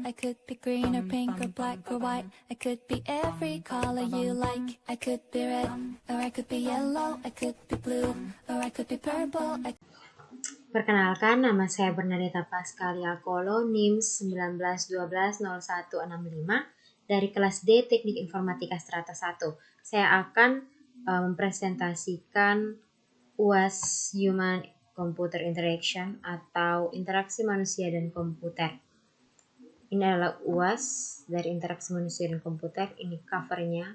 I could be green or pink or black or white. I could be every color you like. I could be red or I could be yellow. I could be blue or I could be purple. Perkenalkan, nama saya Bernadetta Pascalia Kolo, NIM 19120165 dari kelas D Teknik Informatika Strata 1. Saya akan mempresentasikan UAS Human Computer Interaction atau interaksi manusia dan komputer. Ini adalah UAS dari interaksi manusia dan komputer, ini covernya,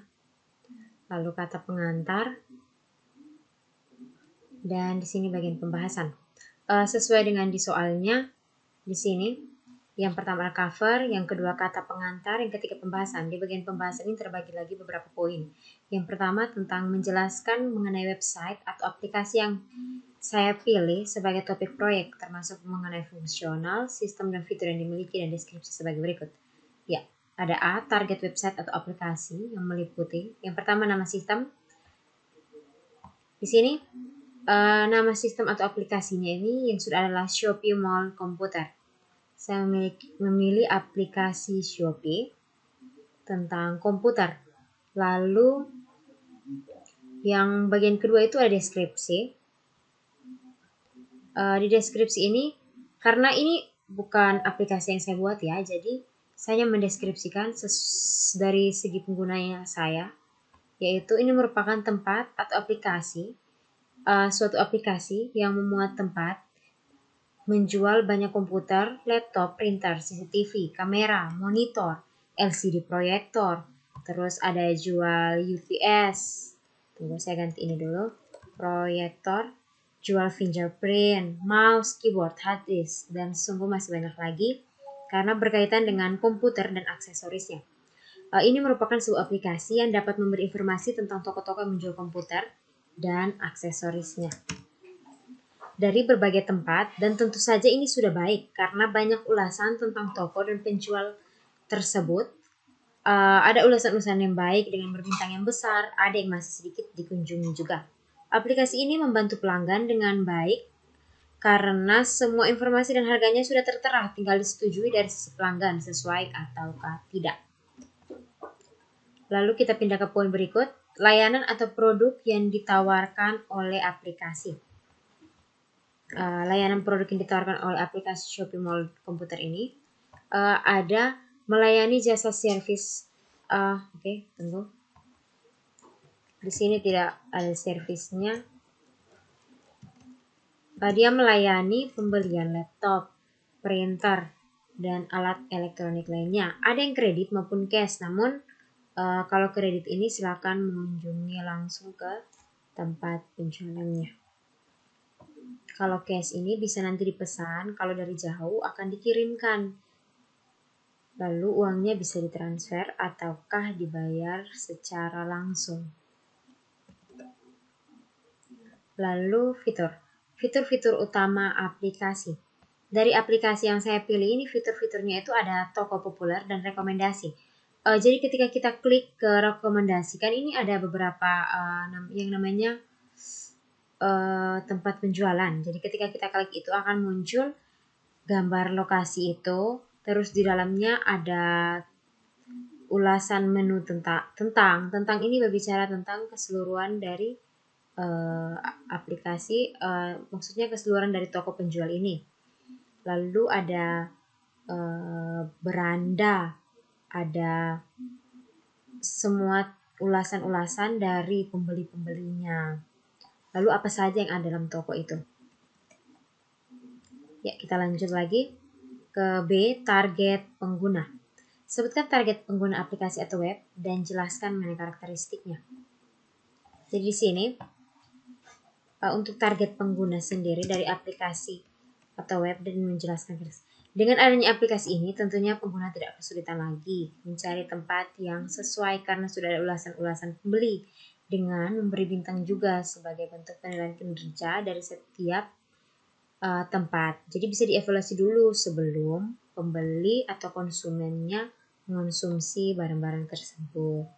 lalu kata pengantar, dan di sini bagian pembahasan. Sesuai dengan di soalnya, di sini yang pertama cover, yang kedua kata pengantar, yang ketiga pembahasan. Di bagian pembahasan ini terbagi lagi beberapa poin. Yang pertama tentang menjelaskan mengenai website atau aplikasi yang saya pilih sebagai topik proyek, termasuk mengenai fungsional, sistem dan fitur yang dimiliki, dan deskripsi sebagai berikut. Ya, ada A, target website atau aplikasi yang meliputi. Yang pertama nama sistem. Di sini nama sistem atau aplikasinya ini yang sudah adalah Shopee Mall Komputer. Saya memilih aplikasi Shopee tentang komputer. Lalu yang bagian kedua itu ada deskripsi. Di deskripsi ini, karena ini bukan aplikasi yang saya buat ya, jadi saya mendeskripsikan dari segi penggunanya saya, yaitu ini merupakan tempat atau aplikasi, suatu aplikasi yang memuat tempat menjual banyak komputer, laptop, printer, CCTV, kamera, monitor, LCD proyektor, terus ada jual UPS. Tunggu saya ganti ini dulu. Proyektor, jual fingerprint, mouse, keyboard, hard disk, dan sungguh masih banyak lagi karena berkaitan dengan komputer dan aksesorisnya. Ini merupakan sebuah aplikasi yang dapat memberi informasi tentang toko-toko yang menjual komputer dan aksesorisnya dari berbagai tempat, dan tentu saja ini sudah baik karena banyak ulasan tentang toko dan penjual tersebut. Ada ulasan-ulasan yang baik dengan berbintang yang besar, ada yang masih sedikit dikunjungi juga. Aplikasi ini membantu pelanggan dengan baik karena semua informasi dan harganya sudah tertera, tinggal disetujui dari sisi pelanggan sesuai ataukah tidak. Lalu kita pindah ke poin berikut, layanan atau produk yang ditawarkan oleh aplikasi. Layanan produk yang ditawarkan oleh aplikasi Shopee Mall Komputer ini ada melayani jasa servis. Oke, tunggu. Di sini tidak ada servisnya. Dia melayani pembelian laptop, printer, dan alat elektronik lainnya. Ada yang kredit maupun cash, namun kalau kredit ini silakan mengunjungi langsung ke tempat penjualannya. Kalau cash ini bisa nanti dipesan, kalau dari jauh akan dikirimkan. Lalu uangnya bisa ditransfer ataukah dibayar secara langsung. Lalu fitur-fitur utama aplikasi. Dari aplikasi yang saya pilih ini fitur-fiturnya itu ada toko populer dan rekomendasi. Jadi ketika kita klik ke rekomendasi, kan ini ada beberapa yang namanya tempat penjualan. Jadi ketika kita klik itu akan muncul gambar lokasi itu, terus di dalamnya ada ulasan menu tentang ini berbicara tentang keseluruhan dari aplikasi, maksudnya keseluruhan dari toko penjual ini. Lalu ada beranda, ada semua ulasan-ulasan dari pembeli-pembelinya. Lalu apa saja yang ada dalam toko itu. Ya, kita lanjut lagi ke B, target pengguna. Sebutkan target pengguna aplikasi atau web dan jelaskan mengenai karakteristiknya. Jadi di sini untuk target pengguna sendiri dari aplikasi atau web dan menjelaskan. Dengan adanya aplikasi ini tentunya pengguna tidak kesulitan lagi mencari tempat yang sesuai karena sudah ada ulasan-ulasan pembeli dengan memberi bintang juga sebagai bentuk penilaian kinerja dari setiap tempat. Jadi bisa dievaluasi dulu sebelum pembeli atau konsumennya mengonsumsi barang-barang tersebut.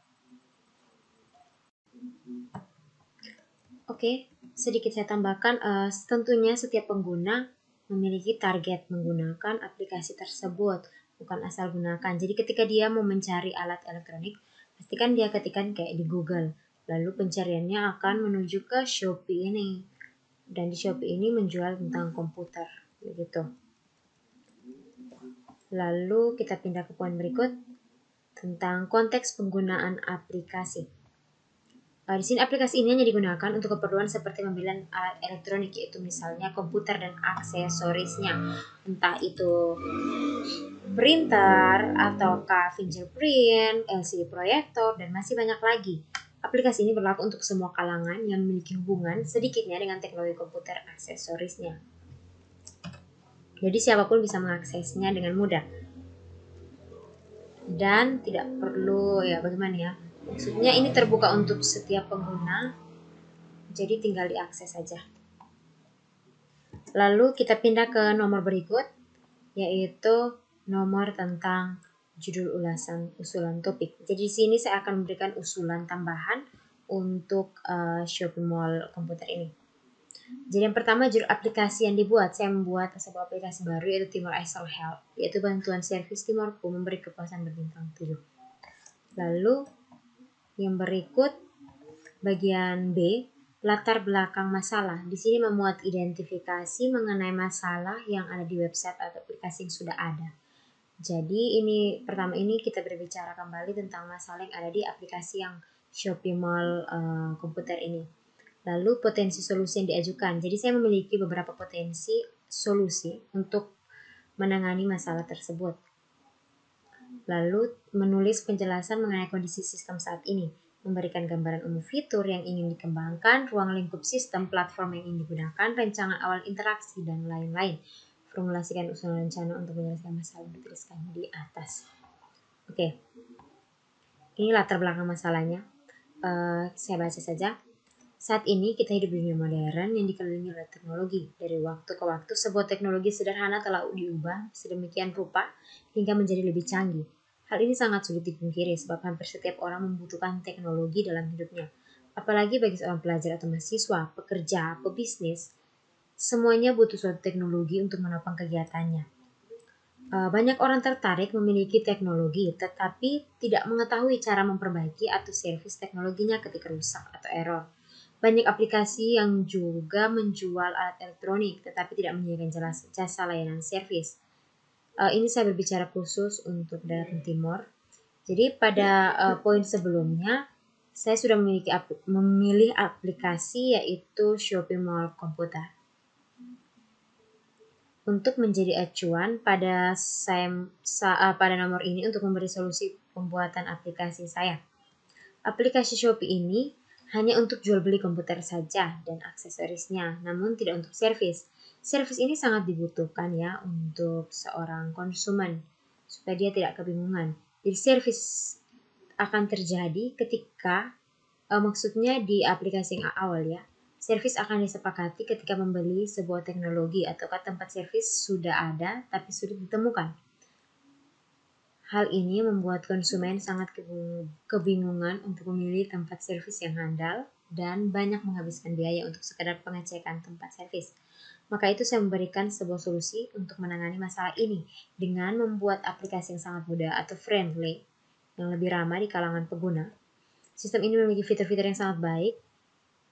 Oke, sedikit saya tambahkan, tentunya setiap pengguna memiliki target menggunakan aplikasi tersebut. bukan asal gunakan. Jadi ketika dia mau mencari alat elektronik, pastikan dia ketikkan kayak di Google. Lalu pencariannya akan menuju ke Shopee ini. Dan di Shopee ini menjual tentang komputer, begitu. Lalu kita pindah ke poin berikut tentang konteks penggunaan aplikasi. Di sini aplikasi ini hanya digunakan untuk keperluan seperti pembelian alat elektronik, yaitu misalnya komputer dan aksesorisnya, entah itu printer ataukah fingerprint, LCD proyektor, dan masih banyak lagi. Aplikasi ini berlaku untuk semua kalangan yang memiliki hubungan sedikitnya dengan teknologi komputer aksesorisnya. Jadi siapapun bisa mengaksesnya dengan mudah. Dan tidak perlu maksudnya ini terbuka untuk setiap pengguna, jadi tinggal diakses saja. Lalu kita pindah ke nomor berikut, yaitu nomor tentang judul usulan topik. Jadi di sini saya akan memberikan usulan tambahan untuk Shopee Mall komputer ini. Jadi yang pertama, judul aplikasi yang dibuat. Saya membuat sebuah aplikasi baru, yaitu Timor ISO Help, yaitu bantuan servis Timorku memberi kepuasan berbintang 7. Lalu yang berikut, bagian B, latar belakang masalah. Di sini memuat identifikasi mengenai masalah yang ada di website atau aplikasi yang sudah ada. Jadi pertama ini kita berbicara kembali tentang masalah yang ada di aplikasi yang Shopee Mall komputer ini. Lalu potensi solusi yang diajukan. Jadi saya memiliki beberapa potensi solusi untuk menangani masalah tersebut. Lalu menulis penjelasan mengenai kondisi sistem saat ini, memberikan gambaran umum fitur yang ingin dikembangkan, ruang lingkup sistem, platform yang ingin digunakan, rancangan awal interaksi, dan lain-lain. Formulasikan usulan rencana untuk menyelesaikan masalah yang dituliskan di atas. Oke, ini latar belakang masalahnya. Saya baca saja. Saat ini kita hidup di dunia modern yang dikelilingi oleh teknologi. Dari waktu ke waktu sebuah teknologi sederhana telah diubah sedemikian rupa hingga menjadi lebih canggih. Hal ini sangat sulit dipungkiri sebab hampir setiap orang membutuhkan teknologi dalam hidupnya. Apalagi bagi seorang pelajar atau mahasiswa, pekerja, pebisnis, semuanya butuh suatu teknologi untuk menopang kegiatannya. Banyak orang tertarik memiliki teknologi tetapi tidak mengetahui cara memperbaiki atau servis teknologinya ketika rusak atau error. Banyak aplikasi yang juga menjual alat elektronik tetapi tidak menyediakan jasa layanan servis. Ini saya berbicara khusus untuk daerah Timor. Jadi pada poin sebelumnya saya sudah memilih aplikasi yaitu Shopee Mall komputer. Untuk menjadi acuan pada nomor ini untuk memberi solusi pembuatan aplikasi saya. Aplikasi Shopee ini hanya untuk jual beli komputer saja dan aksesorisnya, namun tidak untuk servis. Servis ini sangat dibutuhkan ya untuk seorang konsumen supaya dia tidak kebingungan. Jadi servis akan terjadi ketika maksudnya di aplikasi yang awal ya. Servis akan disepakati ketika membeli sebuah teknologi ataukah tempat servis sudah ada tapi sulit ditemukan. Hal ini membuat konsumen sangat kebingungan untuk memilih tempat servis yang handal dan banyak menghabiskan biaya untuk sekadar pengecekan tempat servis. Maka itu saya memberikan sebuah solusi untuk menangani masalah ini dengan membuat aplikasi yang sangat mudah atau friendly yang lebih ramah di kalangan pengguna. Sistem ini memiliki fitur-fitur yang sangat baik,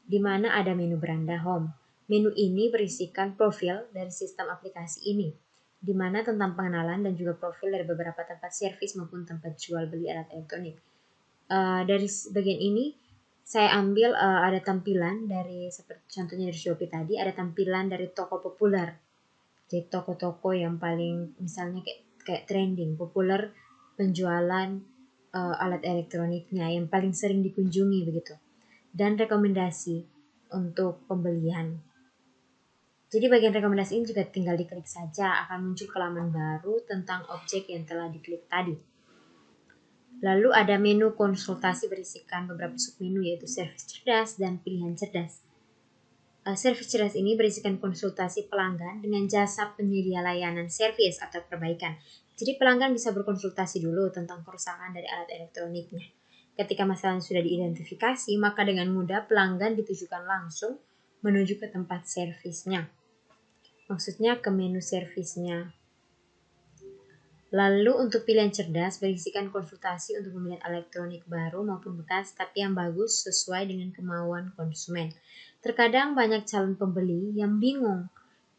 di mana ada menu beranda home. Menu ini berisikan profil dari sistem aplikasi ini, di mana tentang pengenalan dan juga profil dari beberapa tempat servis maupun tempat jual beli alat elektronik. Dari bagian ini saya ambil ada tampilan dari seperti contohnya dari Shopee tadi, ada tampilan dari toko populer. Jadi toko-toko yang paling misalnya kayak trending, populer penjualan alat elektroniknya yang paling sering dikunjungi begitu. Dan rekomendasi untuk pembelian. Jadi bagian rekomendasi ini juga tinggal diklik saja, akan muncul ke laman baru tentang objek yang telah diklik tadi. Lalu ada menu konsultasi berisikan beberapa submenu yaitu servis cerdas dan pilihan cerdas. Servis cerdas ini berisikan konsultasi pelanggan dengan jasa penyedia layanan servis atau perbaikan. Jadi pelanggan bisa berkonsultasi dulu tentang kerusakan dari alat elektroniknya. Ketika masalahnya sudah diidentifikasi, maka dengan mudah pelanggan ditujukan langsung menuju ke tempat servisnya. Maksudnya ke menu servisnya. Lalu untuk pilihan cerdas berisikan konsultasi untuk pembelian elektronik baru maupun bekas tapi yang bagus sesuai dengan kemauan konsumen. Terkadang banyak calon pembeli yang bingung.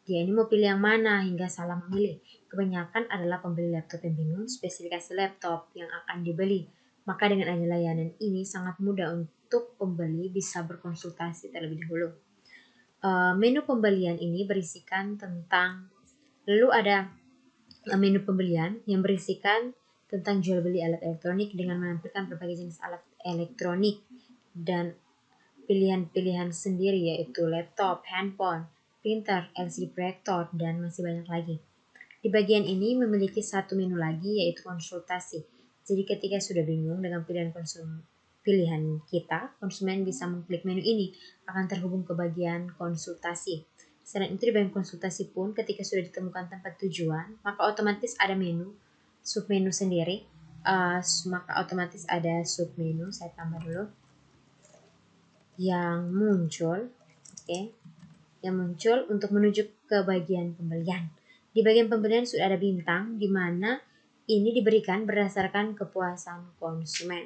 Dia ini mau pilih yang mana hingga salah memilih. Kebanyakan adalah pembeli laptop yang bingung spesifikasi laptop yang akan dibeli. Maka dengan adanya layanan ini sangat mudah untuk pembeli bisa berkonsultasi terlebih dahulu. Menu pembelian ini berisikan tentang lalu ada menu pembelian yang berisikan tentang jual beli alat elektronik dengan menampilkan berbagai jenis alat elektronik dan pilihan-pilihan sendiri yaitu laptop, handphone, printer, LCD proyektor, dan masih banyak lagi. Di bagian ini memiliki satu menu lagi yaitu konsultasi. Jadi ketika sudah bingung dengan pilihan kita, konsumen bisa mengklik menu ini akan terhubung ke bagian konsultasi. Selain itu di bagian konsultasi pun ketika sudah ditemukan tempat tujuan, maka otomatis ada submenu sendiri. Maka otomatis ada submenu, saya tambah dulu, yang muncul, yang muncul untuk menuju ke bagian pembelian. Di bagian pembelian sudah ada bintang, di mana ini diberikan berdasarkan kepuasan konsumen.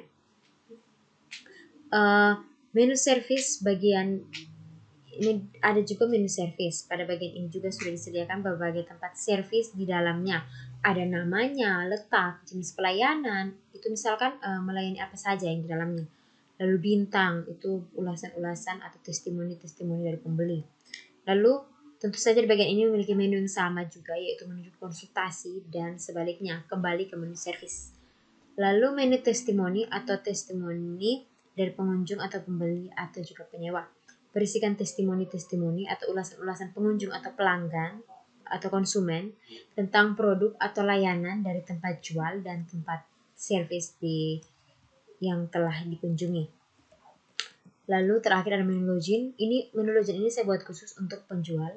Menu service bagian ini ada juga menu service. Pada bagian ini juga sudah disediakan berbagai tempat service di dalamnya. Ada namanya, letak, jenis pelayanan, itu misalkan melayani apa saja yang di dalamnya. Lalu bintang, itu ulasan-ulasan atau testimoni-testimoni dari pembeli. Lalu tentu saja di bagian ini memiliki menu yang sama juga, yaitu menuju konsultasi dan sebaliknya, kembali ke menu service. Lalu menu testimoni atau testimoni dari pengunjung atau pembeli atau juga penyewa. Berisikan testimoni-testimoni atau ulasan-ulasan pengunjung atau pelanggan atau konsumen tentang produk atau layanan dari tempat jual dan tempat servis yang telah dikunjungi. Lalu terakhir ada menu login. Menu login ini saya buat khusus untuk penjual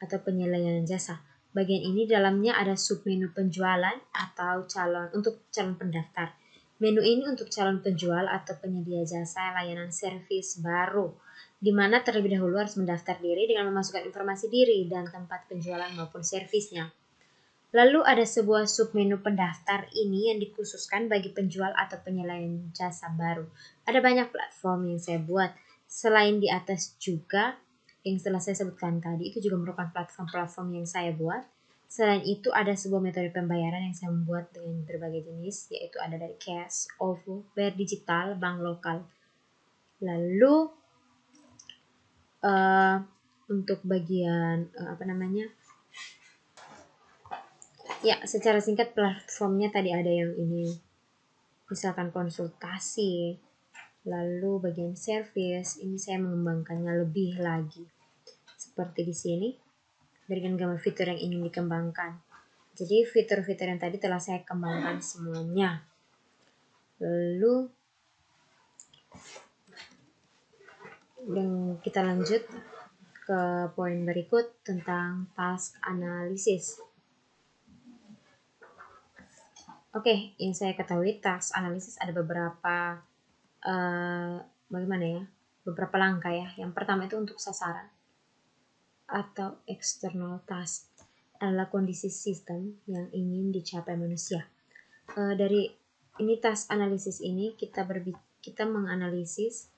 atau penyelenggara jasa. Bagian ini dalamnya ada submenu penjualan atau untuk calon pendaftar. Menu ini untuk calon penjual atau penyedia jasa layanan servis baru, di mana terlebih dahulu harus mendaftar diri dengan memasukkan informasi diri dan tempat penjualan maupun servisnya. Lalu ada sebuah submenu pendaftar ini yang dikhususkan bagi penjual atau penyelenggaraan jasa baru. Ada banyak platform yang saya buat. Selain di atas juga yang setelah saya sebutkan tadi itu juga merupakan platform-platform yang saya buat. Selain itu ada sebuah metode pembayaran yang saya membuat dengan berbagai jenis, yaitu ada dari cash, OVO, bayar digital, bank lokal. Lalu untuk bagian ya, secara singkat platformnya tadi ada yang ini, misalkan konsultasi, lalu bagian service, ini saya mengembangkannya lebih lagi. Seperti di sini, berikan gambar fitur yang ingin dikembangkan. Jadi fitur-fitur yang tadi telah saya kembangkan semuanya. Lalu dan kita lanjut ke poin berikut tentang task analysis. Oke, yang saya ketahui task analysis ada beberapa beberapa langkah ya. Yang pertama itu untuk sasaran atau external task adalah kondisi sistem yang ingin dicapai manusia. Dari ini task analysis ini kita menganalisis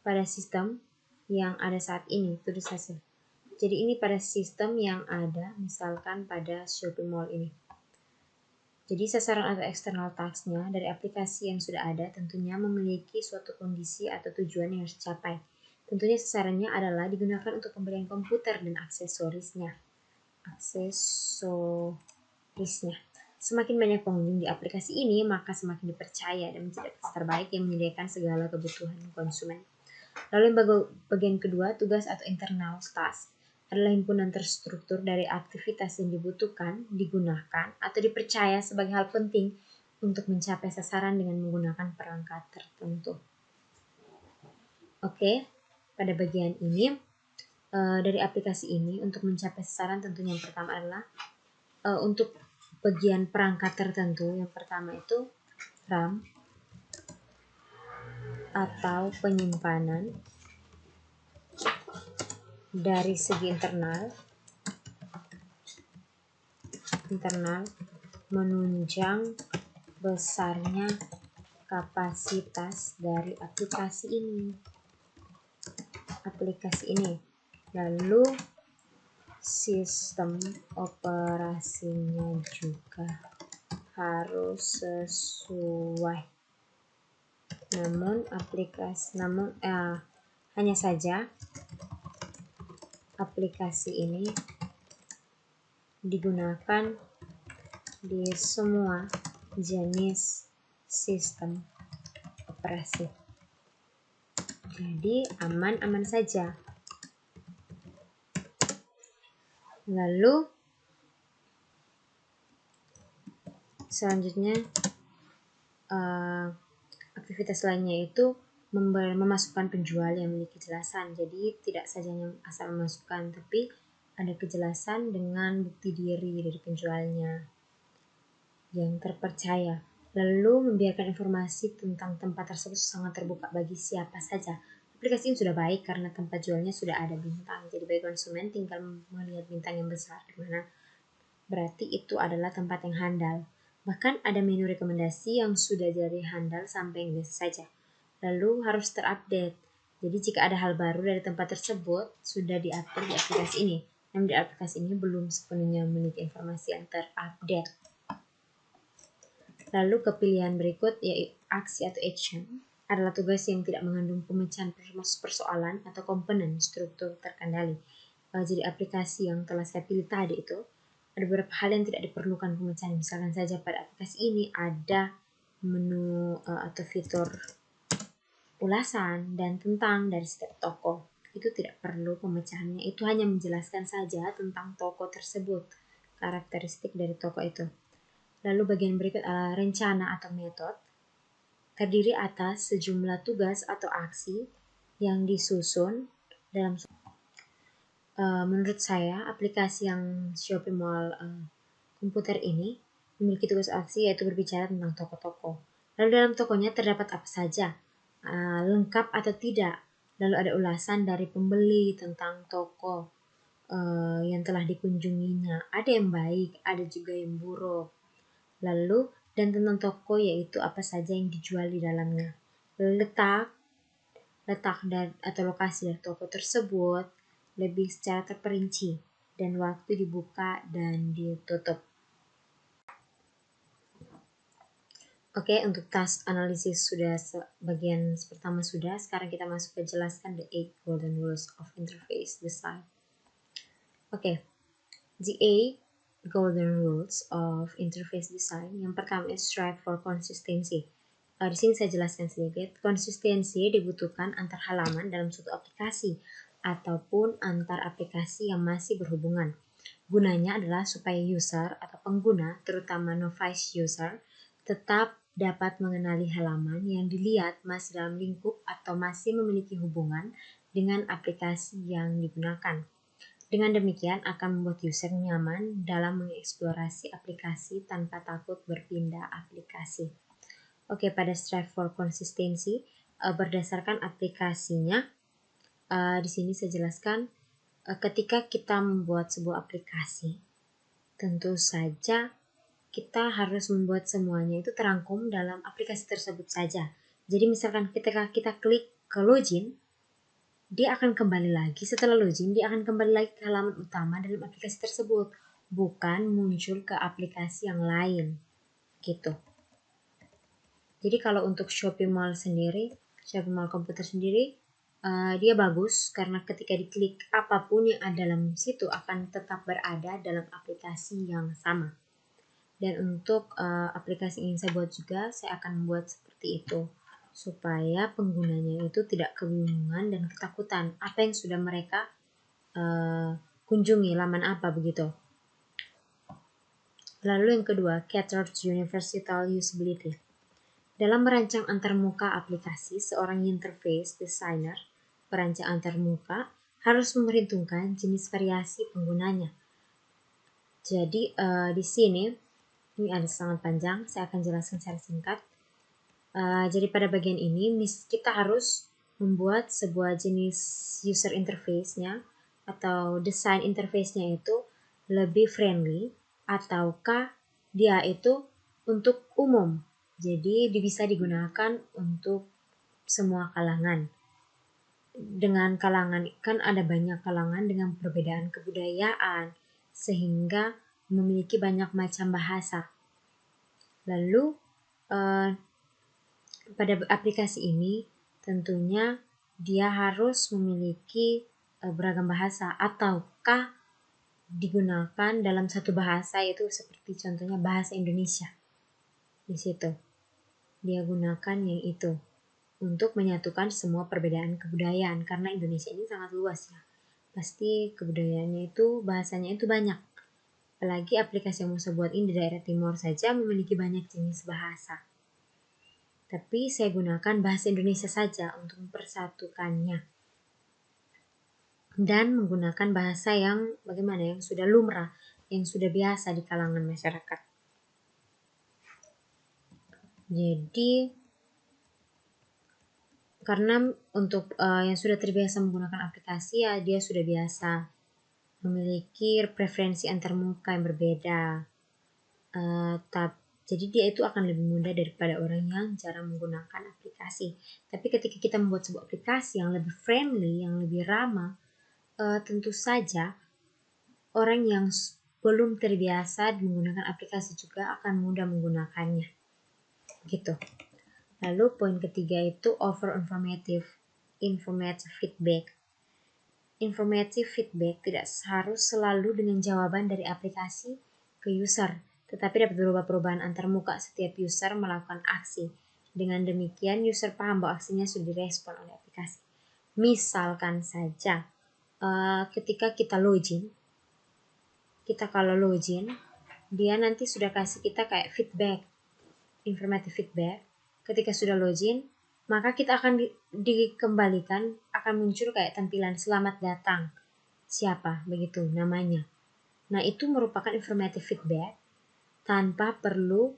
pada sistem yang ada saat ini, to saja. Jadi ini pada sistem yang ada, misalkan pada shopping mall ini. Jadi sasaran atau external task-nya dari aplikasi yang sudah ada tentunya memiliki suatu kondisi atau tujuan yang harus dicapai. Tentunya sasarannya adalah digunakan untuk pembelian komputer dan aksesorisnya. Semakin banyak pengunjung di aplikasi ini, maka semakin dipercaya dan menjadi aplikasi terbaik yang menyediakan segala kebutuhan konsumen. Lalu bagian kedua, tugas atau internal task adalah himpunan terstruktur dari aktivitas yang dibutuhkan, digunakan, atau dipercaya sebagai hal penting untuk mencapai sasaran dengan menggunakan perangkat tertentu. Oke, pada bagian ini dari aplikasi ini untuk mencapai sasaran tentunya yang pertama adalah untuk bagian perangkat tertentu. Yang pertama itu RAM atau penyimpanan dari segi internal menunjang besarnya kapasitas dari aplikasi ini. Lalu sistem operasinya juga harus sesuai. Hanya saja aplikasi ini digunakan di semua jenis sistem operasi. Jadi aman-aman saja. Lalu selanjutnya aktivitas lainnya itu memasukkan penjual yang memiliki kejelasan. Jadi tidak saja asal memasukkan, tapi ada kejelasan dengan bukti diri dari penjualnya yang terpercaya. Lalu membiarkan informasi tentang tempat tersebut sangat terbuka bagi siapa saja. Aplikasi ini sudah baik karena tempat jualnya sudah ada bintang. Jadi bagi konsumen tinggal melihat bintang yang besar di mana berarti itu adalah tempat yang handal. Bahkan ada menu rekomendasi yang sudah dari handal sampai yang biasa saja. Lalu harus terupdate. Jadi jika ada hal baru dari tempat tersebut sudah diatur di aplikasi ini. Namun di aplikasi ini belum sepenuhnya memiliki informasi yang terupdate. Lalu kepilihan berikut yaitu aksi atau action adalah tugas yang tidak mengandung pemecahan persoalan atau komponen struktur terkendali. Jadi aplikasi yang telah saya pilih tadi itu ada beberapa hal yang tidak diperlukan pemecahan. Misalkan saja pada aplikasi ini ada menu atau fitur ulasan dan tentang dari setiap toko. Itu tidak perlu pemecahannya. Itu hanya menjelaskan saja tentang toko tersebut, karakteristik dari toko itu. Lalu bagian berikut adalah rencana atau metode. Terdiri atas sejumlah tugas atau aksi yang disusun dalam menurut saya aplikasi yang Shopee Mall komputer ini memiliki tugas aksi yaitu berbicara tentang toko-toko. Lalu dalam tokonya terdapat apa saja, lengkap atau tidak. Lalu ada ulasan dari pembeli tentang toko yang telah dikunjunginya. Ada yang baik, ada juga yang buruk. Lalu dan tentang toko yaitu apa saja yang dijual di dalamnya. Letak atau lokasi dari toko tersebut lebih secara terperinci dan waktu dibuka dan ditutup. Oke, untuk task analisis sudah bagian pertama sudah. Sekarang kita masuk ke jelaskan the 8 golden rules of interface design. Oke, the 8 golden rules of interface design. Yang pertama is strive for consistency. Di sini saya jelaskan sedikit. Konsistensi dibutuhkan antar halaman dalam suatu aplikasi ataupun antar aplikasi yang masih berhubungan. Gunanya adalah supaya user atau pengguna, terutama novice user, tetap dapat mengenali halaman yang dilihat masih dalam lingkup atau masih memiliki hubungan dengan aplikasi yang digunakan. Dengan demikian akan membuat user nyaman dalam mengeksplorasi aplikasi tanpa takut berpindah aplikasi. Oke, pada strive for consistency berdasarkan aplikasinya, di sini saya jelaskan ketika kita membuat sebuah aplikasi, tentu saja kita harus membuat semuanya itu terangkum dalam aplikasi tersebut saja. Jadi misalkan ketika kita klik ke login, dia akan kembali lagi setelah login, dia akan kembali lagi ke halaman utama dalam aplikasi tersebut, bukan muncul ke aplikasi yang lain, gitu. Jadi kalau untuk Shopee Mall sendiri, Shopee Mall komputer sendiri, dia bagus karena ketika diklik apapun yang ada dalam situ akan tetap berada dalam aplikasi yang sama. Dan untuk aplikasi yang ingin saya buat juga, saya akan membuat seperti itu supaya penggunanya itu tidak kebingungan dan ketakutan apa yang sudah mereka kunjungi, laman apa begitu. Lalu yang kedua, cater to universal usability. Dalam merancang antarmuka aplikasi, seorang interface designer perancang antarmuka harus memperhitungkan jenis variasi penggunanya. Jadi di sini ini ada sangat panjang, saya akan jelaskan secara singkat. Jadi pada bagian ini kita harus membuat sebuah jenis user interface-nya atau desain interface-nya itu lebih friendly ataukah dia itu untuk umum. Jadi bisa digunakan untuk semua kalangan. Dengan kalangan kan ada banyak kalangan dengan perbedaan kebudayaan sehingga memiliki banyak macam bahasa. Lalu pada aplikasi ini tentunya dia harus memiliki beragam bahasa ataukah digunakan dalam satu bahasa, yaitu seperti contohnya bahasa Indonesia. Di situ dia gunakan yang itu untuk menyatukan semua perbedaan kebudayaan, karena Indonesia ini sangat luas ya. Pasti kebudayaannya itu, bahasanya itu banyak. Apalagi aplikasi yang mau saya buat ini di daerah timur saja memiliki banyak jenis bahasa. Tapi saya gunakan bahasa Indonesia saja untuk mempersatukannya. Dan menggunakan bahasa yang bagaimana, yang sudah lumrah, yang sudah biasa di kalangan masyarakat. Jadi karena untuk yang sudah terbiasa menggunakan aplikasi ya dia sudah biasa memiliki preferensi antarmuka yang berbeda. Jadi dia itu akan lebih mudah daripada orang yang jarang menggunakan aplikasi. Tapi ketika kita membuat sebuah aplikasi yang lebih friendly, yang lebih ramah, tentu saja orang yang belum terbiasa menggunakan aplikasi juga akan mudah menggunakannya. Gitu. Lalu poin ketiga itu offer informative feedback. Informative feedback tidak harus selalu dengan jawaban dari aplikasi ke user, tetapi dapat berubah perubahan antar muka setiap user melakukan aksi. Dengan demikian user paham bahwa aksinya sudah direspon oleh aplikasi. Misalkan saja ketika kita login, kalau login, dia nanti sudah kasih kita kayak feedback, informative feedback. Ketika sudah login, maka kita akan dikembalikan, akan muncul kayak tampilan selamat datang. Siapa? Begitu namanya. Nah, itu merupakan informative feedback tanpa perlu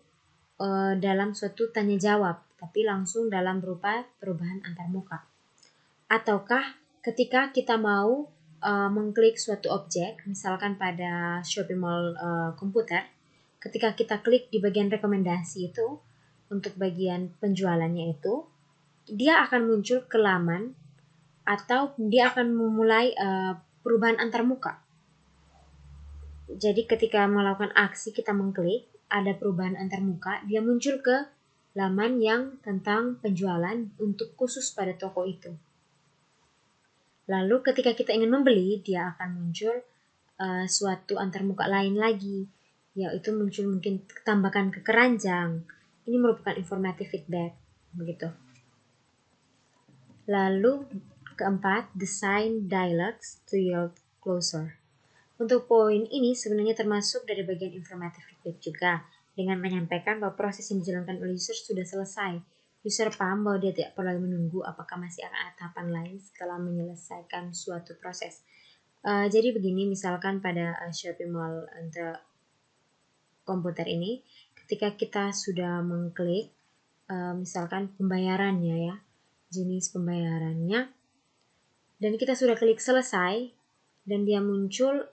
dalam suatu tanya jawab, tapi langsung dalam berupa perubahan antar muka. Ataukah ketika kita mau mengklik suatu objek, misalkan pada shopping mall komputer, ketika kita klik di bagian rekomendasi itu, untuk bagian penjualannya itu, dia akan muncul ke laman atau dia akan memulai perubahan antar muka. Jadi ketika melakukan aksi kita mengklik, ada perubahan antar muka, dia muncul ke laman yang tentang penjualan untuk khusus pada toko itu. Lalu ketika kita ingin membeli, dia akan muncul suatu antar muka lain lagi, yaitu muncul mungkin tambahkan ke keranjang. Ini merupakan informative feedback, begitu. Lalu keempat, design dialogues to yield closer. Untuk poin ini sebenarnya termasuk dari bagian informative feedback juga, dengan menyampaikan bahwa proses yang dijalankan oleh user sudah selesai. User paham bahwa dia tidak perlu menunggu apakah masih akan ada tahapan lain setelah menyelesaikan suatu proses. Jadi begini, misalkan pada shopping mall untuk komputer ini, ketika kita sudah mengklik misalkan pembayarannya ya, jenis pembayarannya, dan kita sudah klik selesai dan dia muncul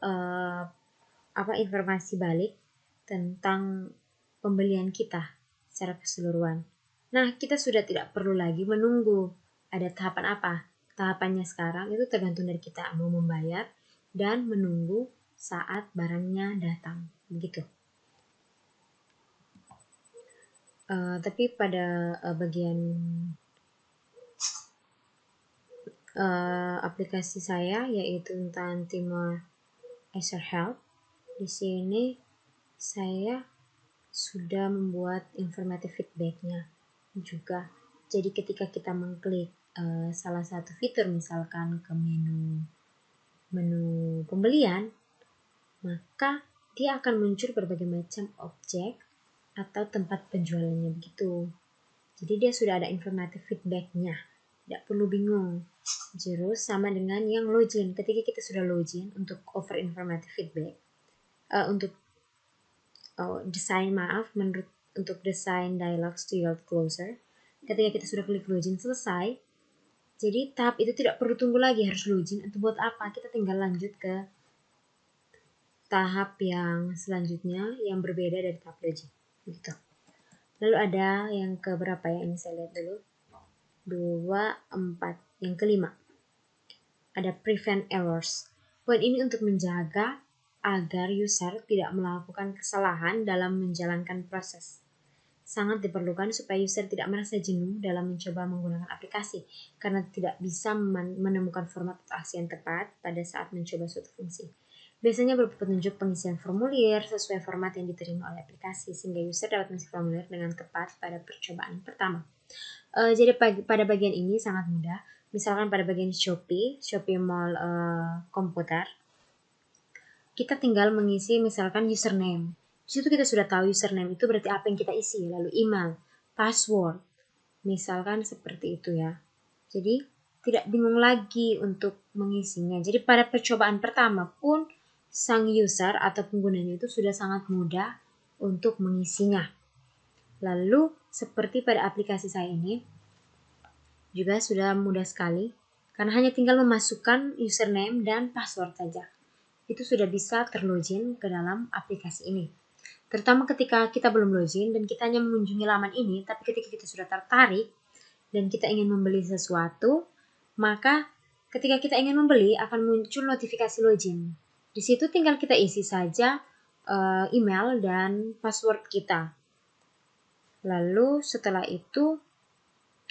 informasi balik tentang pembelian kita secara keseluruhan. Nah, kita sudah tidak perlu lagi menunggu ada tahapan apa. Tahapannya sekarang itu tergantung dari kita mau membayar dan menunggu saat barangnya datang, begitu. Tapi pada bagian aplikasi saya, yaitu tentang Timor Azure Help, di sini saya sudah membuat informative feedbacknya juga. Jadi ketika kita mengklik salah satu fitur, misalkan ke menu pembelian, maka dia akan muncul berbagai macam objek atau tempat penjualannya begitu. Jadi dia sudah ada informative feedbacknya, tidak perlu bingung. Terus sama dengan yang login, ketika kita sudah login untuk offer informative feedback, untuk desain dialogues to yield closer, ketika kita sudah klik login selesai, jadi tahap itu tidak perlu tunggu lagi harus login. Untuk buat apa? Kita tinggal lanjut ke tahap yang selanjutnya yang berbeda dari tahap login. Gitu. Lalu ada yang ke berapa ya? Ini saya lihat dulu. 2, 4. Yang kelima. Ada prevent errors. Poin ini untuk menjaga agar user tidak melakukan kesalahan dalam menjalankan proses. Sangat diperlukan supaya user tidak merasa jenuh dalam mencoba menggunakan aplikasi karena tidak bisa menemukan format atau aksi yang tepat pada saat mencoba suatu fungsi. Biasanya berupa petunjuk pengisian formulir sesuai format yang diterima oleh aplikasi sehingga user dapat mengisi formulir dengan tepat pada percobaan pertama. Jadi pada bagian ini sangat mudah. Misalkan pada bagian Shopee Mall komputer, kita tinggal mengisi misalkan username. Di situ kita sudah tahu username itu berarti apa yang kita isi, lalu email, password, misalkan seperti itu ya. Jadi tidak bingung lagi untuk mengisinya. Jadi pada percobaan pertama pun sang user atau penggunanya itu sudah sangat mudah untuk mengisinya. Lalu seperti pada aplikasi saya ini juga sudah mudah sekali karena hanya tinggal memasukkan username dan password saja. Itu sudah bisa terlogin ke dalam aplikasi ini. Terutama ketika kita belum login dan kita hanya mengunjungi laman ini, tapi ketika kita sudah tertarik dan kita ingin membeli sesuatu, maka ketika kita ingin membeli akan muncul notifikasi login. Di situ tinggal kita isi saja email dan password kita. Lalu setelah itu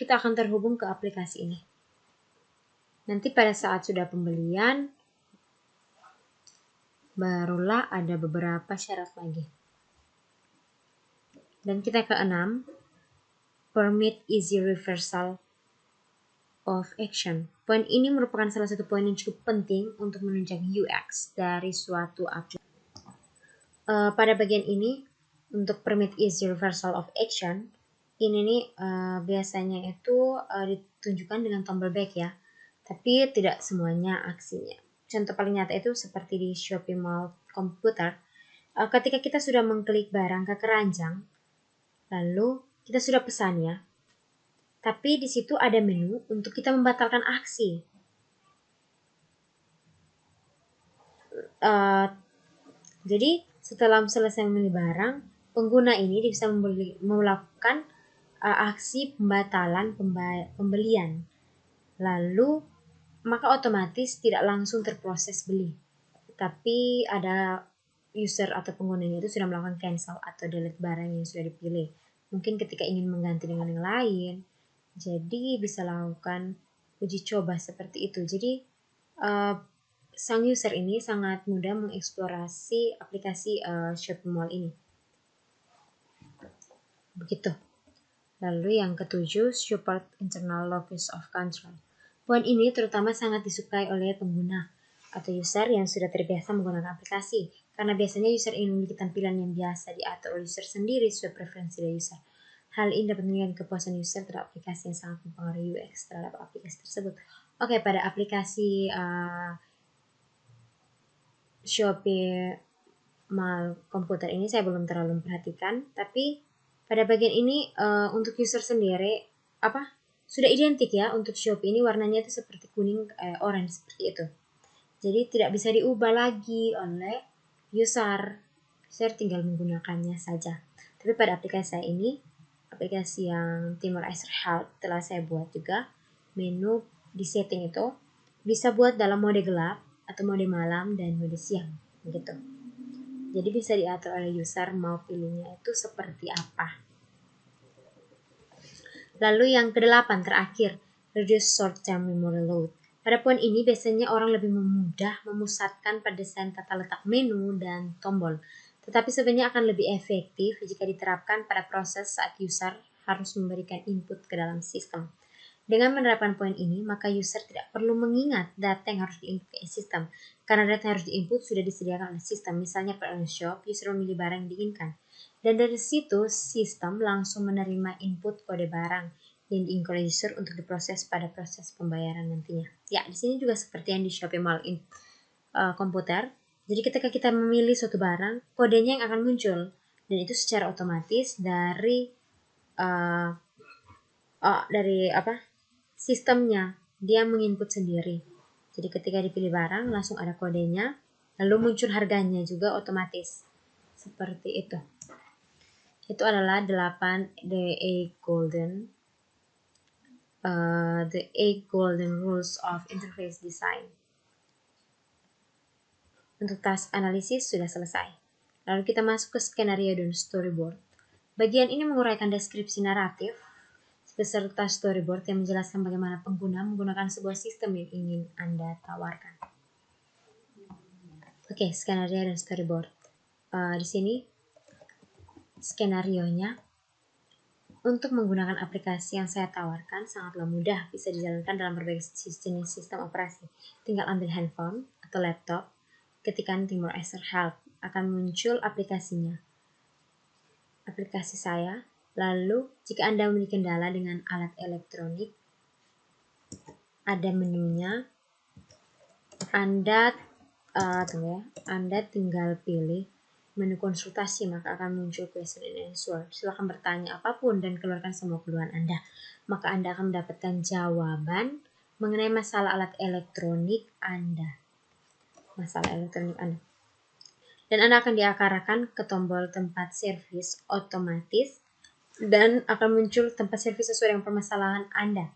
kita akan terhubung ke aplikasi ini. Nanti pada saat sudah pembelian, barulah ada beberapa syarat lagi. Dan kita ke 6, permit easy reversal of action. Poin ini merupakan salah satu poin yang cukup penting untuk menunjang UX dari suatu aplikasi. Pada bagian ini, untuk permit easy reversal of action, ini nih biasanya itu ditunjukkan dengan tombol back ya, tapi tidak semuanya aksinya. Contoh paling nyata itu seperti di Shopee Mall komputer, ketika kita sudah mengklik barang ke keranjang, lalu kita sudah pesan ya. Tapi di situ ada menu untuk kita membatalkan aksi. Jadi setelah selesai membeli barang, pengguna ini bisa melakukan aksi pembatalan pembelian. Lalu maka otomatis tidak langsung terproses beli. Tapi ada user atau penggunanya itu sudah melakukan cancel atau delete barang yang sudah dipilih. Mungkin ketika ingin mengganti dengan yang lain, jadi bisa lakukan uji coba seperti itu. Jadi sang user ini sangat mudah mengeksplorasi aplikasi Shopee Mall ini. Begitu. Lalu yang ketujuh, support internal locus of control. Poin ini terutama sangat disukai oleh pengguna atau user yang sudah terbiasa menggunakan aplikasi, karena biasanya user ingin memiliki tampilan yang biasa diatur oleh user sendiri sesuai preferensi dari user. Hal ini dapat meningkatkan kepuasan user terhadap aplikasi yang sangat mempengaruhi UX terhadap aplikasi tersebut. Oke, pada aplikasi Shopee Mall komputer ini saya belum terlalu memperhatikan, tapi pada bagian ini untuk user sendiri sudah identik ya. Untuk Shopee ini warnanya itu seperti kuning, orange seperti itu. Jadi tidak bisa diubah lagi oleh user. User tinggal menggunakannya saja. Tapi pada aplikasi saya ini, aplikasi yang Timur Ice Health telah saya buat juga, menu di setting itu bisa buat dalam mode gelap atau mode malam dan mode siang gitu. Jadi bisa diatur oleh user mau pilihnya itu seperti apa. Lalu yang ke-8 terakhir, reduce short-term memory load. Pada poin ini biasanya orang lebih mudah memusatkan pada desain tata letak menu dan tombol. Tetapi sebenarnya akan lebih efektif jika diterapkan pada proses saat user harus memberikan input ke dalam sistem. Dengan menerapkan poin ini, maka user tidak perlu mengingat data yang harus diinput ke sistem. Karena data yang harus diinput sudah disediakan oleh sistem. Misalnya pada shop, user memilih barang yang diinginkan. Dan dari situ, sistem langsung menerima input kode barang yang diinput oleh user untuk diproses pada proses pembayaran nantinya. Ya, di sini juga seperti yang di Shopee Mall komputer. Jadi ketika kita memilih suatu barang, kodenya yang akan muncul. Dan itu secara otomatis dari sistemnya. Dia menginput sendiri. Jadi ketika dipilih barang, langsung ada kodenya. Lalu muncul harganya juga otomatis. Seperti itu. Itu adalah 8 the 8 golden rules of interface design. Untuk task analisis sudah selesai. Lalu kita masuk ke skenario dan storyboard. Bagian ini menguraikan deskripsi naratif beserta storyboard yang menjelaskan bagaimana pengguna menggunakan sebuah sistem yang ingin Anda tawarkan. Oke, skenario dan storyboard. Di sini skenarionya, untuk menggunakan aplikasi yang saya tawarkan sangatlah mudah, bisa dijalankan dalam berbagai jenis sistem operasi. Tinggal ambil handphone atau laptop, ketikkan Timor Acer Help, akan muncul aplikasinya. Aplikasi saya. Lalu, jika Anda memiliki kendala dengan alat elektronik, ada menunya. Anda tinggal pilih menu konsultasi, maka akan muncul question and answer. Silakan bertanya apapun dan keluarkan semua keluhan Anda. Maka Anda akan mendapatkan jawaban mengenai masalah alat elektronik Anda. Dan Anda akan diarahkan ke tombol tempat servis otomatis dan akan muncul tempat servis sesuai dengan permasalahan Anda.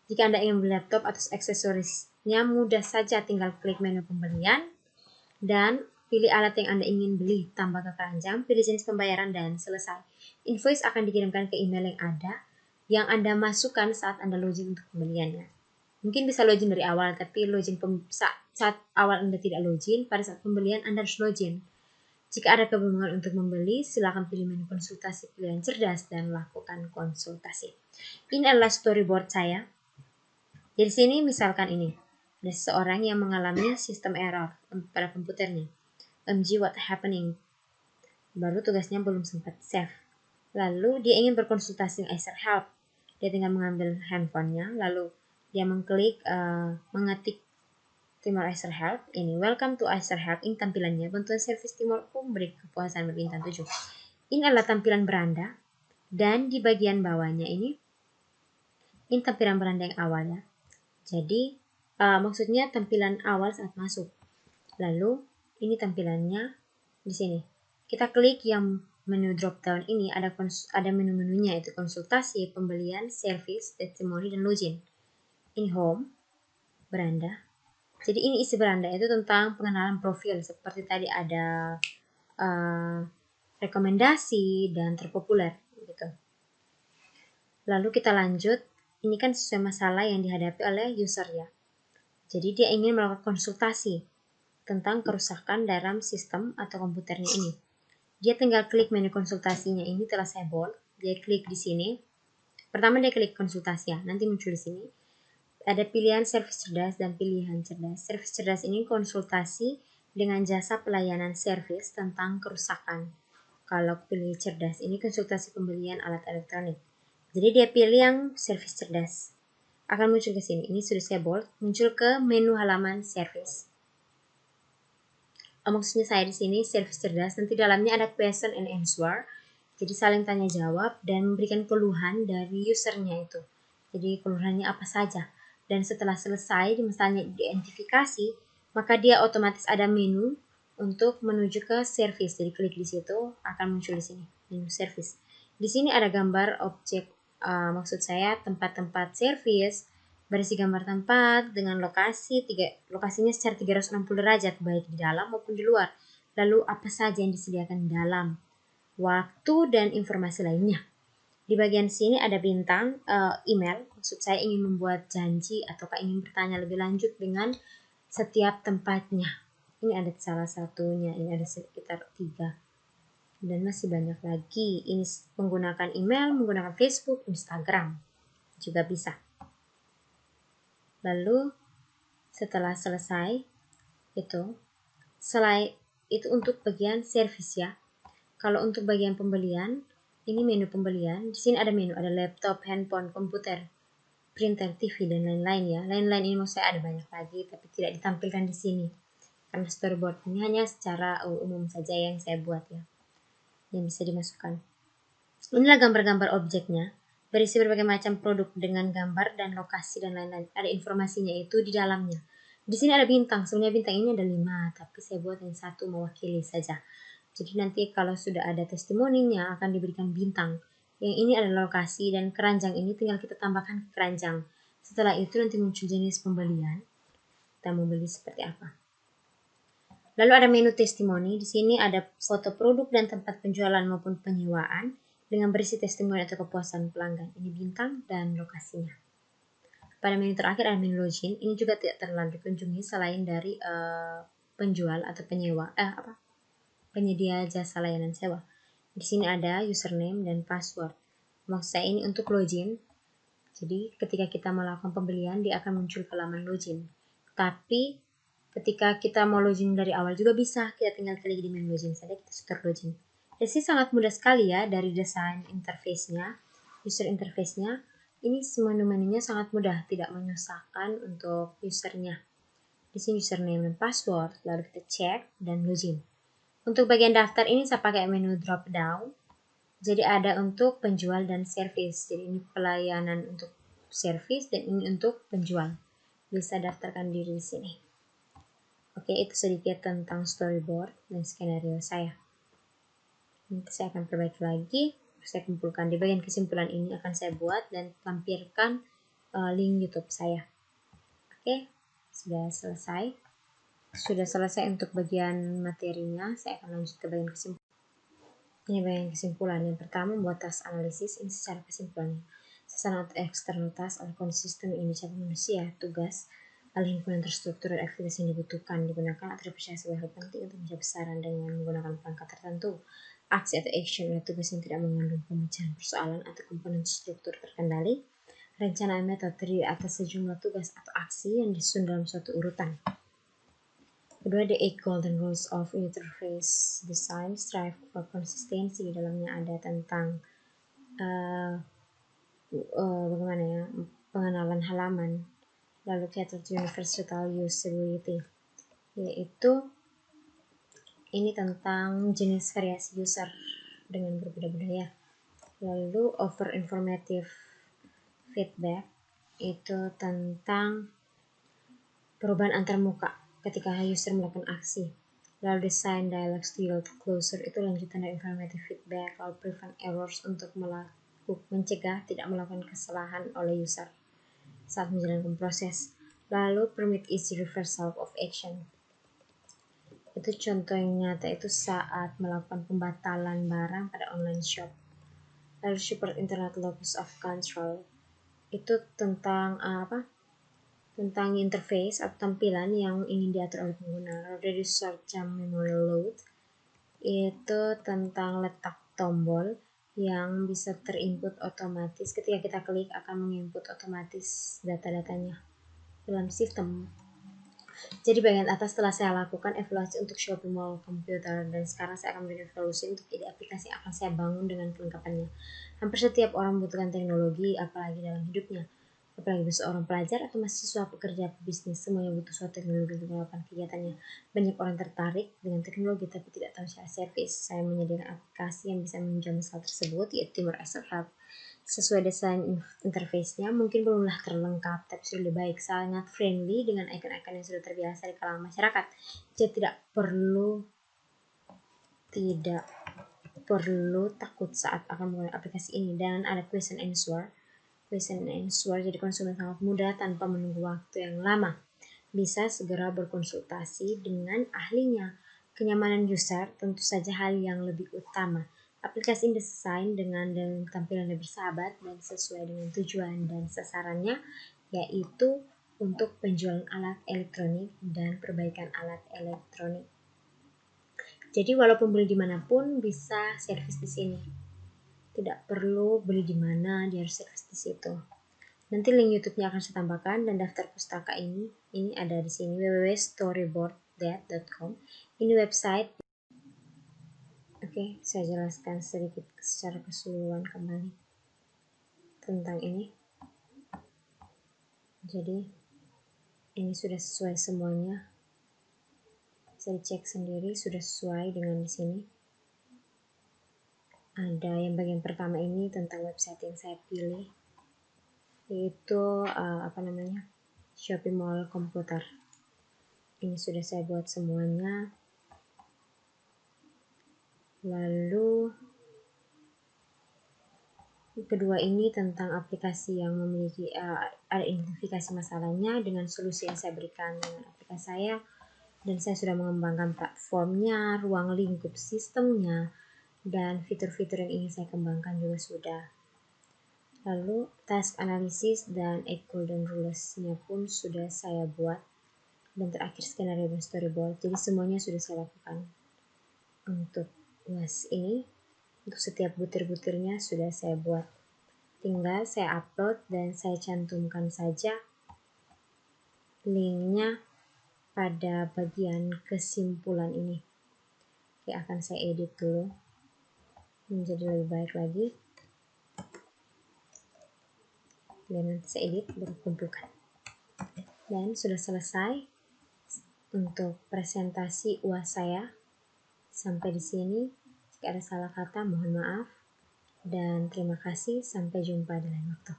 Jika Anda ingin membeli laptop atau aksesorisnya, mudah saja tinggal klik menu pembelian dan pilih alat yang Anda ingin beli, tambah ke keranjang, pilih jenis pembayaran, dan selesai. Invoice akan dikirimkan ke email yang ada, yang Anda masukkan saat Anda login untuk pembeliannya. Mungkin bisa login dari awal, tapi saat awal Anda tidak login, pada saat pembelian Anda harus login. Jika ada kebingungan untuk membeli, silakan pilih menu konsultasi pilihan cerdas dan lakukan konsultasi. Ini adalah storyboard saya. Di sini misalkan ini. Ada seseorang yang mengalami sistem error pada komputernya. OMG, what happening? Baru tugasnya belum sempat save. Lalu dia ingin berkonsultasi dengan Acer Help. Dia tinggal mengambil handphonenya, lalu dia mengetik Timor Acer Help. Ini welcome to Acer Help. Ini tampilannya. Bantuan servis Timorku memberi kepuasan berbintang 7. Ini adalah tampilan beranda. Dan di bagian bawahnya ini tampilan beranda yang awalnya. Jadi maksudnya tampilan awal saat masuk. Lalu ini tampilannya di sini. Kita klik yang menu drop down ini, ada menu-menunya, itu konsultasi, pembelian, service, testimoni, dan login. Ini home, beranda. Jadi ini isi beranda itu tentang pengenalan profil, seperti tadi ada rekomendasi dan terpopuler gitu. Lalu kita lanjut. Ini kan sesuai masalah yang dihadapi oleh user ya. Jadi dia ingin melakukan konsultasi tentang kerusakan dalam sistem atau komputernya ini. Dia tinggal klik menu konsultasinya ini, telah saya bold. Dia klik di sini. Pertama dia klik konsultasi ya, nanti muncul di sini. Ada pilihan servis cerdas dan pilihan cerdas. Servis cerdas ini konsultasi dengan jasa pelayanan servis tentang kerusakan. Kalau pilih cerdas ini konsultasi pembelian alat elektronik. Jadi dia pilih yang servis cerdas. Akan muncul ke sini. Ini sudah saya bold, muncul ke menu halaman servis. Maksudnya saya di sini servis cerdas, nanti dalamnya ada question and answer. Jadi saling tanya jawab dan memberikan keluhan dari usernya itu. Jadi keluhannya apa saja. Dan setelah selesai misalnya identifikasi, maka dia otomatis ada menu untuk menuju ke servis. Jadi klik di situ akan muncul di sini menu servis. Di sini ada gambar objek, maksud saya tempat-tempat servis, berisi gambar tempat dengan lokasinya secara 360 derajat baik di dalam maupun di luar. Lalu apa saja yang disediakan di dalam, waktu dan informasi lainnya. Di bagian sini ada bintang email, maksud saya ingin membuat janji ataukah ingin bertanya lebih lanjut dengan setiap tempatnya. Ini ada salah satunya, ini ada sekitar 3. Dan masih banyak lagi. Ini menggunakan email, menggunakan Facebook, Instagram juga bisa. Lalu setelah selesai itu untuk bagian servis ya. Kalau untuk bagian pembelian, ini menu pembelian. Di sini ada menu, ada laptop, handphone, komputer, printer, TV, dan lain-lain ya. Lain-lain ini maksud saya ada banyak lagi, tapi tidak ditampilkan di sini. Karena storyboard ini hanya secara umum saja yang saya buat ya, yang bisa dimasukkan. Inilah gambar-gambar objeknya, berisi berbagai macam produk dengan gambar dan lokasi dan lain-lain. Ada informasinya itu di dalamnya. Di sini ada bintang. Sebenarnya bintang ini ada 5, tapi saya buat yang 1 mewakili saja. Jadi nanti kalau sudah ada testimoninya akan diberikan bintang. Yang ini adalah lokasi dan keranjang ini tinggal kita tambahkan ke keranjang. Setelah itu nanti muncul jenis pembelian. Kita mau beli seperti apa. Lalu ada menu testimoni. Di sini ada foto produk dan tempat penjualan maupun penyewaan dengan berisi testimoni atau kepuasan pelanggan. Ini bintang dan lokasinya. Pada menu terakhir ada menu login. Ini juga tidak terlalu dikunjungi selain dari penjual atau penyedia jasa layanan sewa. Di sini ada username dan password. Maksud saya ini untuk login. Jadi ketika kita melakukan pembelian dia akan muncul ke laman login. Tapi ketika kita mau login dari awal juga bisa. Kita tinggal klik di menu login saja, kita setor login. Jadi sangat mudah sekali ya dari desain interface-nya, user interface-nya. Ini menu-menunya sangat mudah, tidak menyusahkan untuk usernya. Di sini username dan password, lalu kita cek dan login. Untuk bagian daftar ini saya pakai menu drop down. Jadi ada untuk penjual dan service. Jadi ini pelayanan untuk service dan ini untuk penjual. Bisa daftarkan diri di sini. Oke, itu sedikit tentang storyboard dan skenario saya. Nanti saya akan perbaiki lagi. Saya kumpulkan di bagian kesimpulan ini akan saya buat dan tampilkan link YouTube saya. Oke, sudah selesai. Sudah selesai untuk bagian materinya. Saya akan lanjut ke bagian kesimpulan. Ini bagian kesimpulan. Yang pertama, membuat task analisis. Ini secara kesimpulannya. Sasaran atau eksternal task adalah kondisi sistem yang dicapai manusia, tugas, hal himpunan terstruktur dan aktivitas yang dibutuhkan, digunakan atau dipercaya sebagai hal penting untuk mencapai sasaran dengan menggunakan perangkat tertentu. Aksi atau action adalah tugas yang tidak mengandung pemecahan persoalan atau komponen struktur terkendali. Rencana metode terdiri atas sejumlah tugas atau aksi yang disusun dalam suatu urutan. Kedua, the 8 golden rules of interface design. Strive for konsistensi. Di dalamnya ada tentang bagaimana ya, pengenalan halaman. Lalu cater to universal usability, yaitu ini tentang jenis variasi user dengan berbeda-beda ya. Lalu over informative feedback, itu tentang perubahan antar muka ketika user melakukan aksi. Lalu design dialogues to yield closer, itu lanjutan dari informative feedback. Lalu prevent errors, untuk mencegah tidak melakukan kesalahan oleh user saat menjalankan proses. Lalu permit easy reversal of action, itu contoh yang nyata itu saat melakukan pembatalan barang pada online shop. Lalu support internet locus of control, itu tentang tentang interface atau tampilan yang ingin diatur oleh pengguna. Lalu reduce short-term memory load, itu tentang letak tombol yang bisa terinput otomatis. Ketika kita klik akan menginput otomatis data-datanya dalam sistem. Jadi bagian atas telah saya lakukan evaluasi untuk Shopee Mall komputer, dan sekarang saya akan memberikan evaluasi untuk ide aplikasi yang akan saya bangun dengan kelengkapannya. Hampir setiap orang membutuhkan teknologi, apalagi dalam hidupnya. Apalagi seorang pelajar atau mahasiswa, pekerja, pebisnis, semuanya butuh suatu teknologi untuk melakukan kegiatannya. Banyak orang tertarik dengan teknologi tapi tidak tahu cara service. Saya menyediakan aplikasi yang bisa menunjang hal tersebut, yaitu Timur Asset Hub. Sesuai desain interface-nya mungkin belumlah terlengkap, tapi sudah lebih baik, sangat friendly dengan icon-icon yang sudah terbiasa di kalangan masyarakat. Jadi tidak perlu takut saat akan menggunakan aplikasi ini. Dan ada question and answer, jadi konsumen sangat mudah tanpa menunggu waktu yang lama. Bisa segera berkonsultasi dengan ahlinya. Kenyamanan user tentu saja hal yang lebih utama. Aplikasi ini didesain dengan tampilan yang bersahabat dan sesuai dengan tujuan dan sasarannya, yaitu untuk penjualan alat elektronik dan perbaikan alat elektronik. Jadi walaupun beli dimanapun bisa servis di sini. Tidak perlu beli di mana, dia harus servis di situ. Nanti link YouTube-nya akan saya tambahkan, dan daftar pustaka ini ada di sini, www.storyboarddad.com. Ini website. Oke, saya jelaskan sedikit secara keseluruhan kembali tentang ini. Jadi ini sudah sesuai semuanya. Saya cek sendiri sudah sesuai dengan di sini. Ada yang bagian pertama ini tentang website yang saya pilih, yaitu Shopee Mall komputer. Ini sudah saya buat semuanya. Lalu kedua ini tentang aplikasi yang memiliki ada identifikasi masalahnya dengan solusi yang saya berikan dengan aplikasi saya, dan saya sudah mengembangkan platformnya, ruang lingkup sistemnya, dan fitur-fitur yang ingin saya kembangkan juga sudah. Lalu task analysis dan egg golden rules-nya pun sudah saya buat, dan terakhir skenario dan storyboard. Jadi semuanya sudah saya lakukan. Untuk UAS ini, untuk setiap butir-butirnya sudah saya buat. Tinggal saya upload dan saya cantumkan saja linknya pada bagian kesimpulan ini. Oke, akan saya edit dulu menjadi lebih baik lagi. Dan nanti saya edit baru kumpulkan. Dan sudah selesai untuk presentasi UAS saya. Sampai di sini. Jika ada salah kata mohon maaf. Dan terima kasih, sampai jumpa di lain waktu.